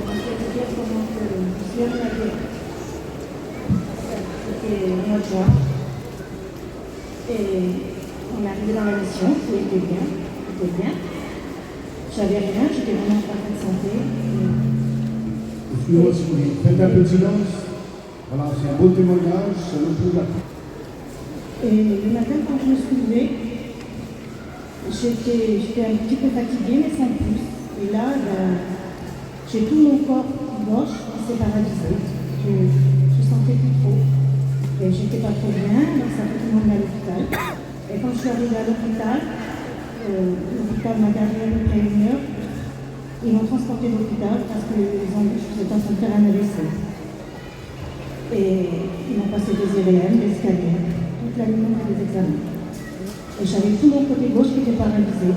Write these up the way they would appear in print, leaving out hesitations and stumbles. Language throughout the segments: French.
j'aimerais te dire comment que Lucien m'a guéri. C'était au mois de juin. Et on est arrivé dans la mission, tout était bien, tout était bien. J'avais rien, j'étais vraiment en parfaite santé. Excusez-moi si vous faites un peu de silence. Voilà, c'est un beau témoignage, ça nous prouve la. Et le matin, quand je me suis levée, j'étais un petit peu fatiguée, mais sans plus. Et là, j'ai tout mon corps gauche qui s'est paralysé. Je sentais plus trop. Et j'étais pas trop bien, donc ça fait tout le monde à l'hôpital. Et quand je suis arrivée à l'hôpital m'a gardée à peu près 1 heure. Ils m'ont transporté à l'hôpital parce que les embûches étaient en train de faire un AVC. Et ils m'ont passé des IRM, des scanners, toute la nuit des examens. Et j'avais tout mon côté gauche qui était paralysé.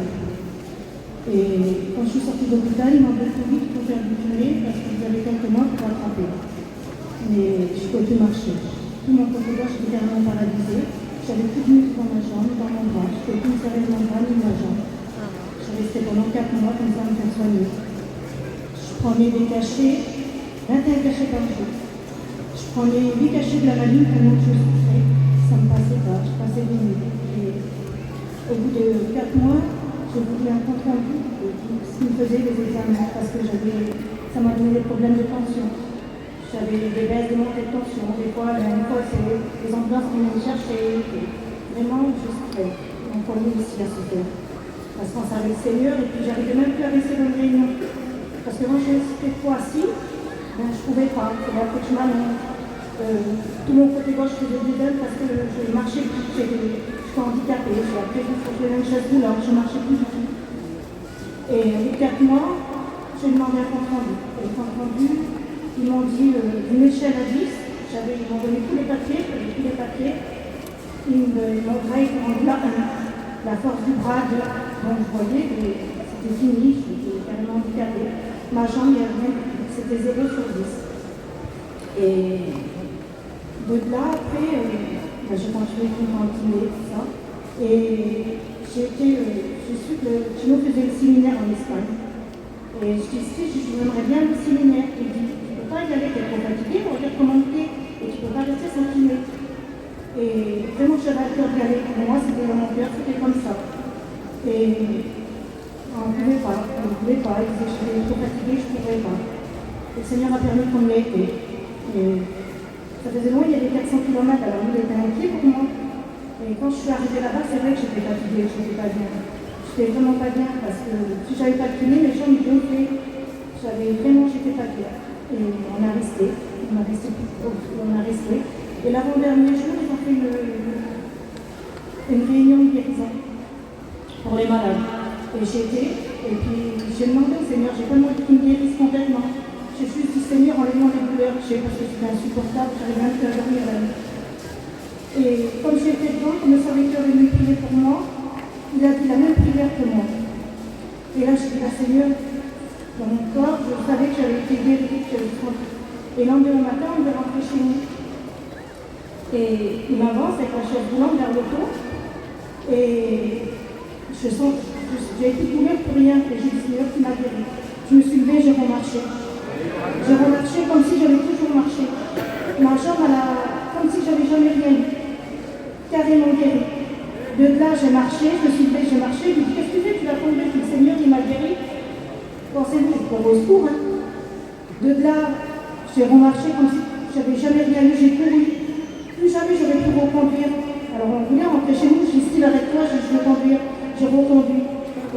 Et quand je suis sortie de l'hôpital, ils m'ont dit tout vite pour faire du kiné parce qu'ils avaient quelques mois pour rattraper. Mais je ne pouvais plus marcher. Tout mon côté gauche était carrément paralysé. J'avais plus de muscles dans ma jambe, dans mon bras. Je ne pouvais plus me serrer mon bras ni ma jambe. Je suis restée pendant 4 mois comme ça à me faire soigner. Je prenais des cachets, 21 cachets par jour. Je prenais 8 cachets de la maladie tellement que je souffrais. Ça ne me passait pas, je passais des nuits. Et au bout de 4 mois, j'ai voulu un compte rendu de ce qui me faisait les examens parce que ça m'a donné des problèmes de tension. J'avais des baisses de montée de tension. Des fois, une fois, c'est les ambulances qui venaient me chercher. Vraiment, je souffrais. Mon foyer ici a souffert. Parce qu'on savait le Seigneur et puis j'arrivais même plus à rester dans une réunion. Parce que moi, j'étais trop assis, je ne pouvais pas. Il fallait que je m'allonge. Tout mon côté gauche faisait du deuil parce que je marchais plus. J'étais handicapée. Après, je faisais une chaise roulante, je marchais plus du tout. Et au bout de 4 mois, j'ai demandé un compte rendu. Et le compte rendu, ils m'ont dit une échelle à 10. Ils m'ont donné tous les papiers, Ils m'ont rendu là la force du bras. Donc vous voyez, c'était fini, j'étais carrément handicapée. Ma jambe, c'était 0 sur 10. Et de là, après, j'ai continué tout continuer, tout ça. Et j'ai su que Gino faisait le séminaire en Espagne. Et je dis, j'aimerais bien le séminaire. Il dit, tu ne peux pas y aller, tu es trop fatigué, on va dire comment tu es, et tu ne peux pas rester sans kiné. Et vraiment, j'avais à cœur d'y aller. Pour moi, c'était dans mon cœur, c'était comme ça. Et on ne pouvait pas. Il disait, je suis trop fatiguée, je ne pourrais pas. Et le Seigneur a permis qu'on l'ait été. Et ça faisait loin, il y avait 400 km, alors il était inquiet pour moi. Et quand je suis arrivée là-bas, c'est vrai que j'étais fatiguée, je n'étais pas bien. J'étais vraiment pas bien parce que si j'avais pas de kiné, les gens me gonflaient. J'étais pas bien. Et on a resté. Et l'avant-dernier jour, ils ont fait une réunion de guérison pour les malades. Et j'y étais, et puis j'ai demandé au Seigneur, j'ai pas demandé qu'il me guérisse complètement. J'ai juste dit Seigneur, enlève-moi les douleurs, parce que c'était insupportable, j'arrivais même plus à dormir la nuit. Et comme j'étais dedans, comme le serviteur est venu prier pour moi, il a dit la même prière que moi. Et là, j'ai dit à Seigneur, dans mon corps, je savais que j'avais été guérie, que j'avais trop. Et le lendemain matin, on devait rentrer chez nous. Et il m'avance avec la chaise roulante vers l'auto. Et j'ai été douleur pour rien. Et j'ai dit, Seigneur, tu m'as guéri. Je me suis levée, j'ai remarché. J'ai remarché comme si j'avais toujours marché. Ma jambe, comme si j'avais jamais rien eu. Carrément guéri. De là, j'ai marché, je me suis levée, j'ai marché. Je lui ai dit, qu'est-ce que tu fais? Tu vas tomber. Le Seigneur, il m'a guéri. Pensez-vous, pour vos secours. De là, j'ai remarché comme si j'avais jamais rien eu. J'ai couru. Plus jamais j'aurais pu reconduire. Alors on voulait rentrer chez nous, j'ai dit Steve, arrête-toi, je veux conduire. J'ai reconduit.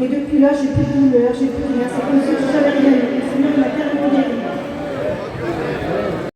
Et depuis là, j'ai plus de douleur, j'ai plus rien. C'est comme si j'avais rien eu. Le Seigneur m'a carrément guéri.